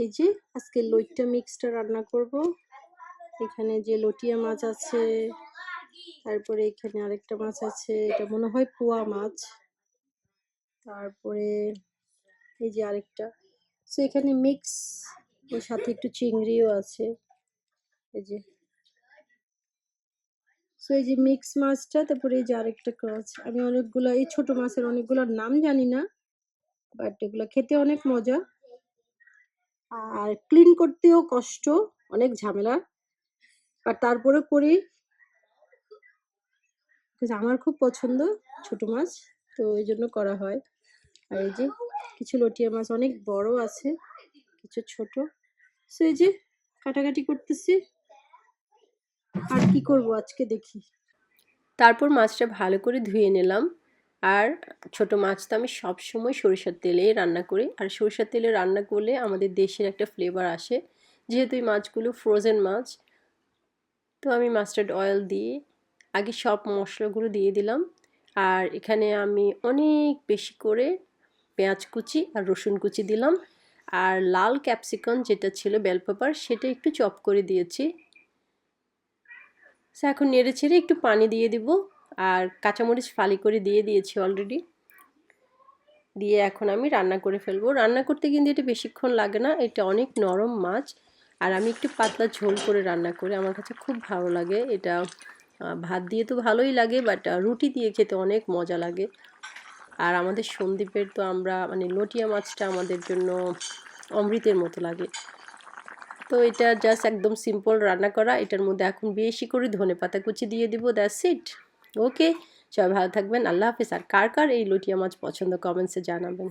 এই যে আজকে লইট্টা মিক্সটা রান্না করব। এখানে যে লটিয়া মাছ আছে, তারপরে এখানে আরেকটা মাছ আছে, এটা মনে হয় পোয়া মাছ। তারপরে এই যে আরেকটা, সো এখানে মিক্স, ওর সাথে একটু চিংড়িও আছে। এই যে, সো এই যে মিক্স মাছটা, তারপরে এই যে আরেকটা মাছ। আমি অনেকগুলা, এই ছোট মাছের অনেকগুলোর নাম জানি না, বাট এগুলো খেতে অনেক মজা। আর ক্লিন করতেও কষ্ট, অনেক ঝামেলা, আর তারপরে করি, আমার খুব পছন্দ ছোট মাছ, তো এই জন্য করা হয়। আর এই যে কিছু লটিয়া মাছ অনেক বড় আছে, কিছু ছোট। সো এই যে কাটাকাটি করতেছি, আর কি করব আজকে দেখি। তারপর মাছটা ভালো করে ধুয়ে নিলাম। আর ছোট মাছ তো আমি সবসময় সরিষার তেলেই রান্না করি, আর সরিষার তেলে রান্না করলে আমাদের দেশের একটা ফ্লেভার আসে, যেহেতু এই মাছগুলো ফ্রোজেন মাছ। তো আমি মাস্টার্ড অয়েল দিয়ে আগে সব মশলাগুলো দিয়ে দিলাম। আর এখানে আমি অনেক বেশি করে পেঁয়াজ কুচি আর রসুন কুচি দিলাম, আর লাল ক্যাপসিকাম যেটা ছিল বেল পেপার, সেটা একটু চপ করে দিয়েছি। এখন নেড়ে ছেড়ে একটু পানি দিয়ে দিব, আর কাঁচামরিচ ফালি করে দিয়ে দিয়েছি অলরেডি। দিয়ে এখন আমি রান্না করে ফেলবো। রান্না করতে কিন্তু এটা বেশিক্ষণ লাগে না, এটা অনেক নরম মাছ। আর আমি একটু পাতলা ঝোল করে রান্না করি, আমার কাছে খুব ভালো লাগে এটা। ভাত দিয়ে তো ভালোই লাগে, বাট রুটি দিয়ে খেতে অনেক মজা লাগে। আর আমাদের সন্দ্বীপের তো আমরা মানে লটিয়া মাছটা আমাদের জন্য অমৃতের মতো লাগে। তো এটা জাস্ট একদম সিম্পল রান্না করা। এটার মধ্যে এখন বেশি করে ধনেপাতা কুচি দিয়ে দিব, দ্যাটস ইট। ওকে, সবাই ভালো থাকবেন, আল্লাহ হাফেজ। আর কার কার এই লটিয়া মাছ পছন্দ কমেন্টসে জানাবেন।